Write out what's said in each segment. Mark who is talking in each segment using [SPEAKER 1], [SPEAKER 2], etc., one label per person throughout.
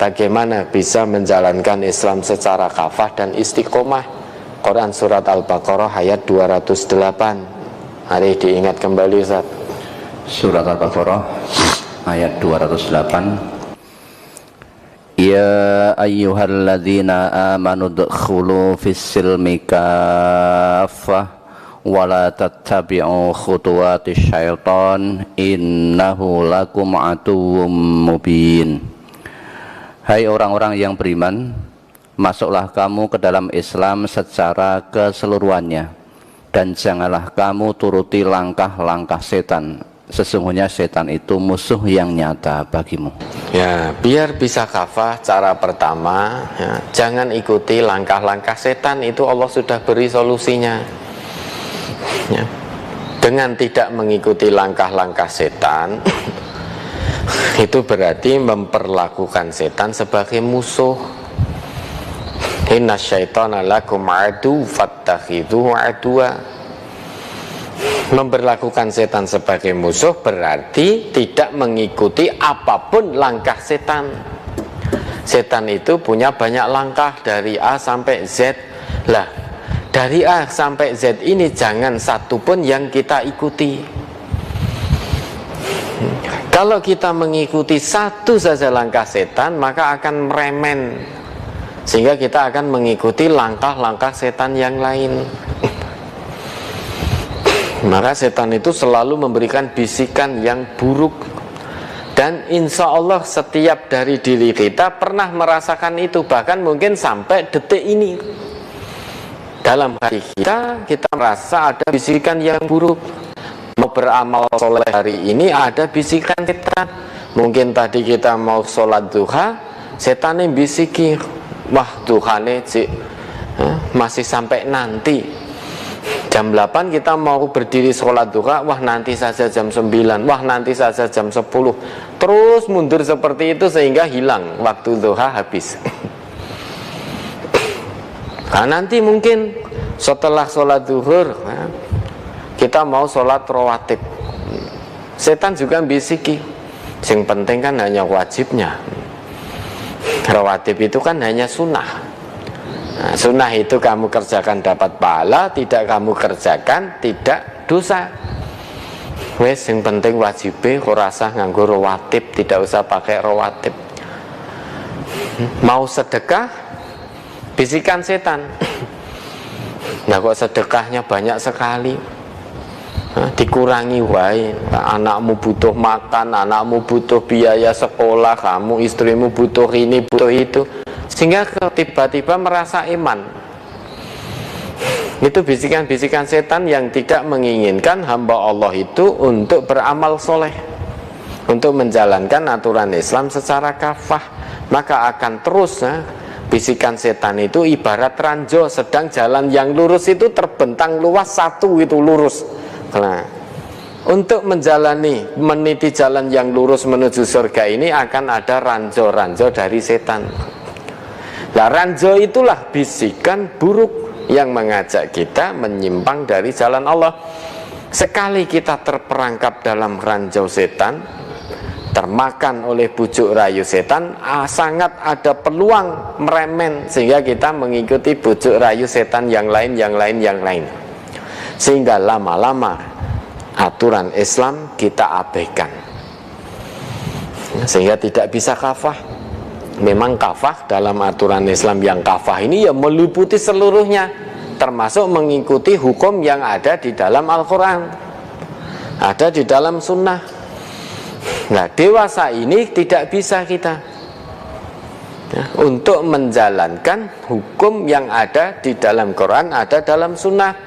[SPEAKER 1] bagaimana bisa menjalankan Islam secara kafah dan istiqomah. Quran surat Al-Baqarah ayat 208. Mari diingat kembali Ustaz.
[SPEAKER 2] Surat Al-Baqarah ayat 208. Ya ayyuhalladzina amanu dkhulu fis-silmi kaffah wa la tattabi'u khutuwatis syaitan innahu lakum aduwwum mubin. Hai orang-orang yang beriman, masuklah kamu ke dalam Islam secara keseluruhannya, dan janganlah kamu turuti langkah-langkah setan. Sesungguhnya setan itu musuh yang nyata bagimu.
[SPEAKER 1] Ya, biar bisa kafah, cara pertama ya, jangan ikuti langkah-langkah setan. Itu Allah sudah beri solusinya ya. Dengan tidak mengikuti langkah-langkah setan itu berarti memperlakukan setan sebagai musuh. Inna syaitana lakum adu fattakhidhuhu aduwa. Memperlakukan setan sebagai musuh berarti tidak mengikuti apapun langkah setan. Setan itu punya banyak langkah dari A sampai Z. Lah, dari A sampai Z ini jangan satu pun yang kita ikuti. Kalau kita mengikuti satu saja langkah setan, maka akan meremen, sehingga kita akan mengikuti langkah-langkah setan yang lain. Maka setan itu selalu memberikan bisikan yang buruk. Dan insya Allah setiap dari diri kita pernah merasakan itu. Bahkan mungkin sampai detik ini dalam hati kita merasa ada bisikan yang buruk. Mau beramal soleh hari ini ada bisikan setan. Mungkin tadi kita mau sholat duha, setan yang bisiki, wah duhane masih sampai nanti. Jam 8 kita mau berdiri sholat duha, wah nanti saja jam 9, wah nanti saja jam 10. Terus mundur seperti itu sehingga hilang waktu duha habis. Nah, nanti mungkin setelah sholat duhur kita mau sholat rawatib, setan juga bisiki, yang penting kan hanya wajibnya. Rawatib itu kan hanya sunnah. Nah, sunnah itu kamu kerjakan dapat pahala, tidak kamu kerjakan tidak dosa. Wes yang penting wajibnya kok rasa nganggo rawatib, tidak usah pakai rawatib. Mau sedekah, bisikan setan. Nah kok sedekahnya banyak sekali, dikurangi wae. Anakmu butuh makan, anakmu butuh biaya sekolah, kamu istrimu butuh ini butuh itu, sehingga tiba-tiba merasa iman. Itu bisikan-bisikan setan yang tidak menginginkan hamba Allah itu untuk beramal soleh, untuk menjalankan aturan Islam secara kafah. Maka akan terus bisikan setan itu ibarat ranjau, sedang jalan yang lurus itu terbentang luas, satu itu lurus. Nah, untuk meniti jalan yang lurus menuju surga ini akan ada ranjau-ranjau dari setan. Nah, ranjau itulah bisikan buruk yang mengajak kita menyimpang dari jalan Allah. Sekali kita terperangkap dalam ranjau setan, termakan oleh bujuk rayu setan, sangat ada peluang meremen, sehingga kita mengikuti bujuk rayu setan yang lain, sehingga lama-lama aturan Islam kita abaikan, sehingga tidak bisa kafah. Memang kafah dalam aturan Islam yang kafah ini ya meliputi seluruhnya, termasuk mengikuti hukum yang ada di dalam Al-Quran, ada di dalam sunnah. Nah, dewasa ini tidak bisa kita untuk menjalankan hukum yang ada di dalam Quran, ada dalam sunnah.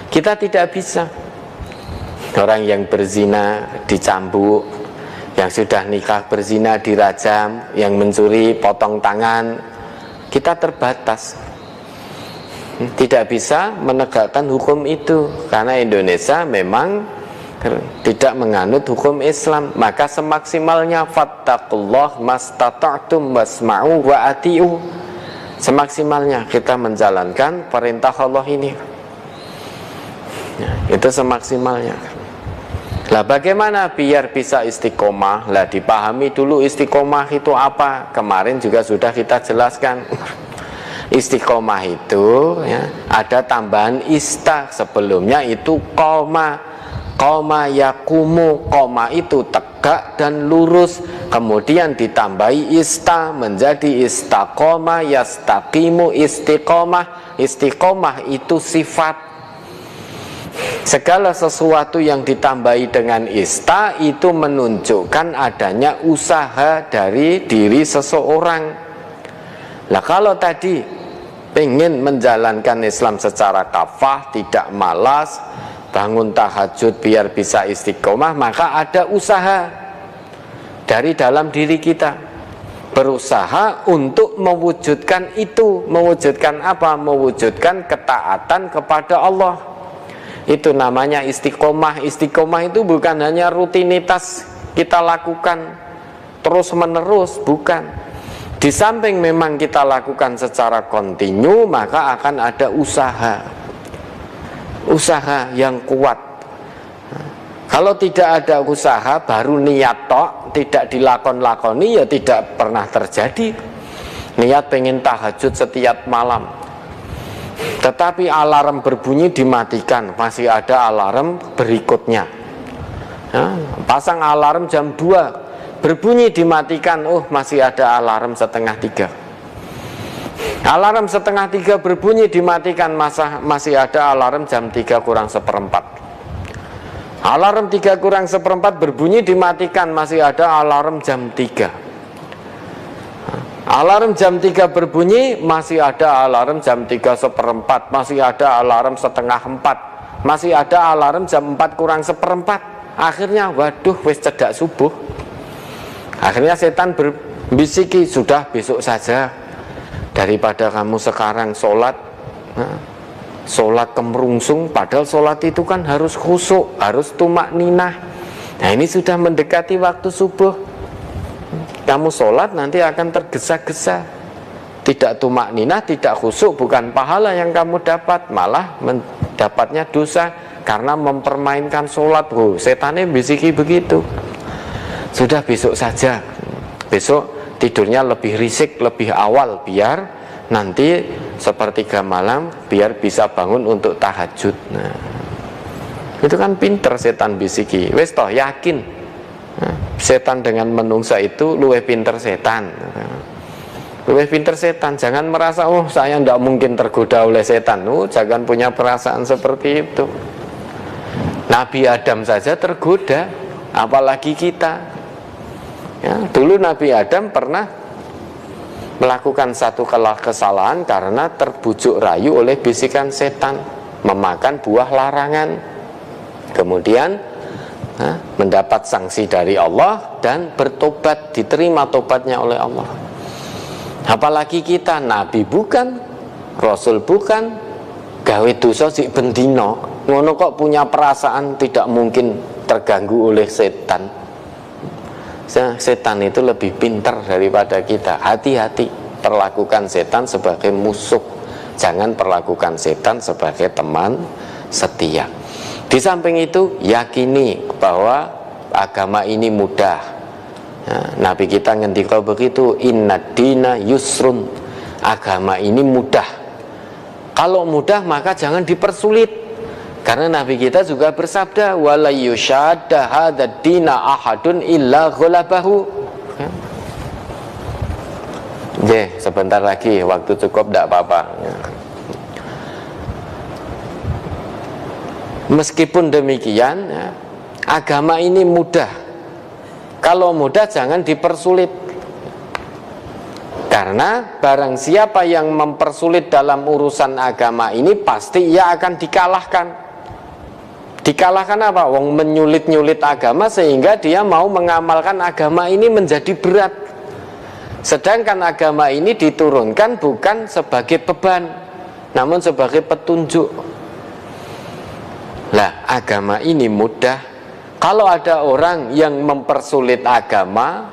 [SPEAKER 1] Kita tidak bisa. Orang yang berzina dicambuk, yang sudah nikah berzina dirajam, yang mencuri potong tangan. Kita terbatas, tidak bisa menegakkan hukum itu karena Indonesia memang tidak menganut hukum Islam. Maka semaksimalnya fattaqullah mastata'tum wasma'u wa ati'u, semaksimalnya kita menjalankan perintah Allah ini, itu semaksimalnya. Lah bagaimana biar bisa istiqomah? Lah dipahami dulu istiqomah itu apa. Kemarin juga sudah kita jelaskan. Istiqomah itu ya, ada tambahan ista, sebelumnya itu koma. Koma yakumu, koma itu tegak dan lurus, kemudian ditambahi ista menjadi istaqoma, yastaqimu, istiqomah. Istiqomah itu sifat. Segala sesuatu yang ditambahi dengan ista itu menunjukkan adanya usaha dari diri seseorang. Nah kalau tadi pengen menjalankan Islam secara kafah, tidak malas, bangun tahajud biar bisa istiqomah, maka ada usaha dari dalam diri kita, berusaha untuk mewujudkan itu. Mewujudkan apa? Mewujudkan ketaatan kepada Allah. Itu namanya istiqomah. Istiqomah itu bukan hanya rutinitas kita lakukan terus menerus, bukan. Di samping memang kita lakukan secara kontinu, maka akan ada usaha yang kuat. Kalau tidak ada usaha, baru niat tok, tidak dilakoni ya tidak pernah terjadi. Niat pengen tahajud setiap malam, tetapi alarm berbunyi dimatikan, masih ada alarm berikutnya. Pasang alarm jam 2, berbunyi dimatikan, oh masih ada alarm setengah 3. Alarm setengah 3 berbunyi dimatikan, masih ada alarm jam 3 kurang seperempat. Alarm 3 kurang seperempat berbunyi dimatikan, masih ada alarm jam 3. Alarm jam 3 berbunyi, masih ada alarm jam 3 seperempat, masih ada alarm setengah 4, masih ada alarm jam 4 kurang seperempat. Akhirnya waduh wis cedak subuh. Akhirnya setan berbisiki, sudah besok saja, daripada kamu sekarang sholat kemerungsung, padahal sholat itu kan harus khusyuk, harus tumak ninah. Nah ini sudah mendekati waktu subuh, kamu sholat nanti akan tergesa-gesa, tidak tumak ninah, tidak khusyuk, bukan pahala yang kamu dapat, malah mendapatnya dosa karena mempermainkan sholat. Setannya bisiki begitu. Sudah besok saja, besok tidurnya lebih risik, lebih awal, biar nanti sepertiga malam biar bisa bangun untuk tahajud. Nah, itu kan pinter setan bisiki. Wes toh yakin, setan dengan menungsa itu luwih pinter setan. Luwih pinter setan. Jangan merasa oh saya tidak mungkin tergoda oleh setan. Jangan punya perasaan seperti itu. Nabi Adam saja tergoda, apalagi kita. Ya, dulu Nabi Adam pernah melakukan satu kesalahan karena terbujuk rayu oleh bisikan setan, memakan buah larangan. Kemudian mendapat sanksi dari Allah dan bertobat, diterima tobatnya oleh Allah. Apalagi kita, Nabi bukan, Rasul bukan, gawe dosa sik bendino, ngono kok punya perasaan tidak mungkin terganggu oleh setan. Setan itu lebih pintar daripada kita. Hati-hati, perlakukan setan sebagai musuh, jangan perlakukan setan sebagai teman setia. Di samping itu, yakini bahwa agama ini mudah. Nabi kita ngendika begitu, inna dina yusrun, agama ini mudah. Kalau mudah maka jangan dipersulit. Karena Nabi kita juga bersabda, wala yushadda hadzal dina ahadun illa ghalabahu. Sebentar lagi, waktu cukup, tidak apa-apa. Meskipun demikian, agama ini mudah. Kalau mudah jangan dipersulit. Karena barang siapa yang mempersulit dalam urusan agama ini, pasti ia akan dikalahkan. Dikalahkan apa? Wong menyulit-nyulit agama sehingga dia mau mengamalkan agama ini menjadi berat. Sedangkan agama ini diturunkan bukan sebagai beban, namun sebagai petunjuk. Lah, agama ini mudah. Kalau ada orang yang mempersulit agama,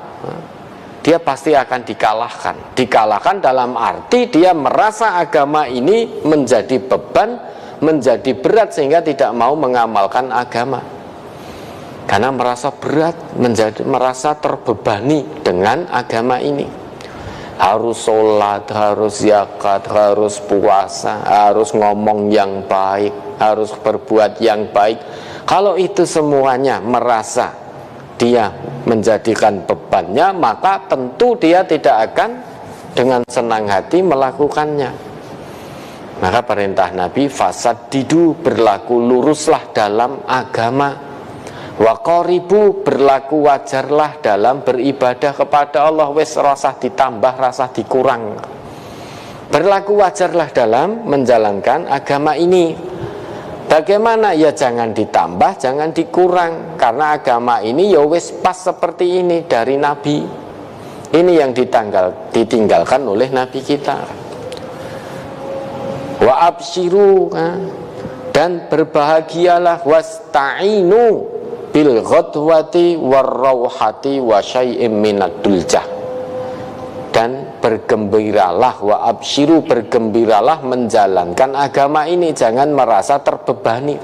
[SPEAKER 1] dia pasti akan dikalahkan. Dikalahkan dalam arti dia merasa agama ini menjadi beban, menjadi berat sehingga tidak mau mengamalkan agama. karena merasa berat, merasa terbebani dengan agama ini. Harus sholat, harus zakat, harus puasa, harus ngomong yang baik, harus berbuat yang baik. Kalau itu semuanya merasa dia menjadikan bebannya, maka tentu dia tidak akan dengan senang hati melakukannya. Maka perintah Nabi, fasaddidu, berlaku luruslah dalam agama. Wa qaribu, berlaku wajarlah dalam beribadah kepada Allah. Wis rasah ditambah, rasah dikurang. Berlaku wajarlah dalam menjalankan agama ini. Bagaimana? Ya jangan ditambah, jangan dikurang. Karena agama ini ya wis pas seperti ini dari Nabi. Ini yang ditinggalkan oleh Nabi kita. Wa absyiru, dan berbahagialah, wasta'inu bil ghadwati warrauhati wa syai'im minad duljah, dan bergembiralah, wa absyiru, bergembiralah menjalankan agama ini, jangan merasa terbebani.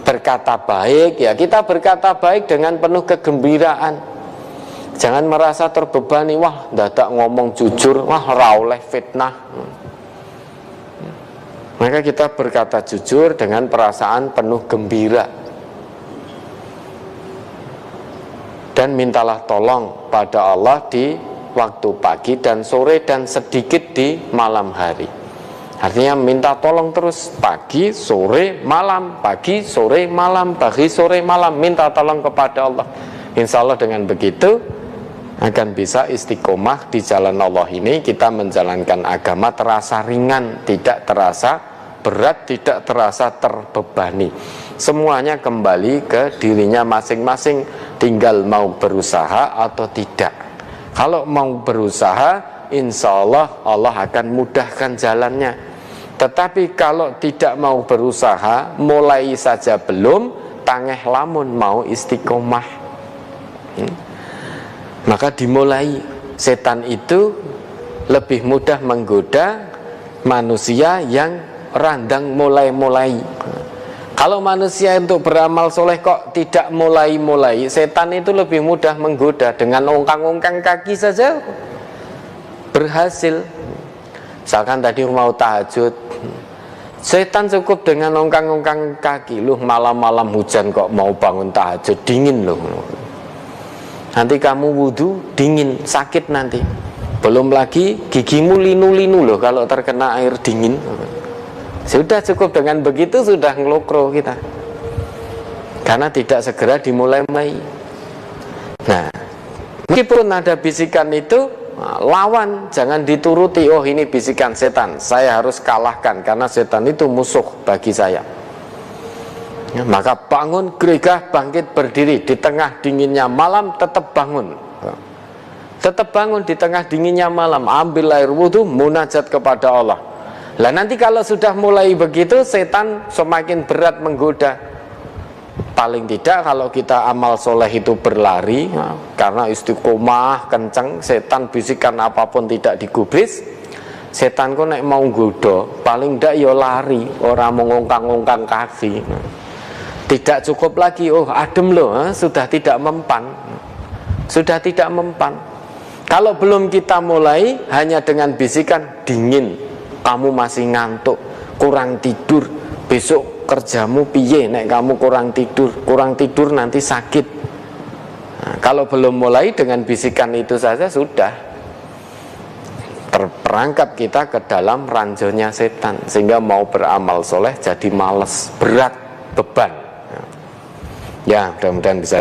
[SPEAKER 1] Berkata baik, ya kita berkata baik dengan penuh kegembiraan, jangan merasa terbebani. Wah, dadak ngomong jujur, wah ra oleh fitnah. Maka kita berkata jujur dengan perasaan penuh gembira. Dan mintalah tolong pada Allah di waktu pagi dan sore, dan sedikit di malam hari. Artinya minta tolong terus, pagi, sore, malam, pagi, sore, malam, pagi, sore, malam, minta tolong kepada Allah. Insya Allah dengan begitu akan bisa istiqomah di jalan Allah ini. Kita menjalankan agama terasa ringan, tidak terasa berat, tidak terasa terbebani. Semuanya kembali ke dirinya masing-masing, tinggal mau berusaha atau tidak. Kalau mau berusaha, insya Allah Allah akan mudahkan jalannya. Tetapi kalau tidak mau berusaha, mulai saja belum, tangeh lamun mau istiqomah, maka dimulai. Setan itu lebih mudah menggoda manusia yang randang mulai-mulai. Kalau manusia untuk beramal soleh kok tidak mulai-mulai, setan itu lebih mudah menggoda. Dengan ongkang-ongkang kaki saja berhasil. Misalkan tadi mau tahajud, setan cukup dengan ongkang-ongkang kaki. Loh, malam-malam hujan kok mau bangun tahajud, dingin loh. Nanti kamu wudhu, dingin, sakit nanti. Belum lagi gigimu linu-linu loh kalau terkena air dingin. Sudah cukup dengan begitu, sudah ngelokro kita, karena tidak segera dimulai. Nah, meskipun ada bisikan itu, lawan, jangan dituruti. Oh, ini bisikan setan, saya harus kalahkan karena setan itu musuh bagi saya. Ya, maka bangun, geregah, bangkit, berdiri di tengah dinginnya malam, tetap bangun. Tetap bangun di tengah dinginnya malam, ambil air wudhu, munajat kepada Allah. Lah nanti kalau sudah mulai begitu, setan semakin berat menggoda. Paling tidak kalau kita amal soleh itu berlari, karena istiqomah kenceng, setan bisikan apapun tidak digubris. Setan kok nek mau godo, paling tidak ya lari, orang mengongkang-ongkang kaki. Tidak cukup lagi, oh adem loh, sudah tidak mempan. Sudah tidak mempan. Kalau belum kita mulai, hanya dengan bisikan dingin, kamu masih ngantuk, kurang tidur, besok kerjamu piye nek kamu kurang tidur nanti sakit. Nah, kalau belum mulai dengan bisikan itu saja sudah terperangkap kita ke dalam ranjaunya setan, sehingga mau beramal soleh jadi males, berat, beban. Ya, mudah-mudahan bisa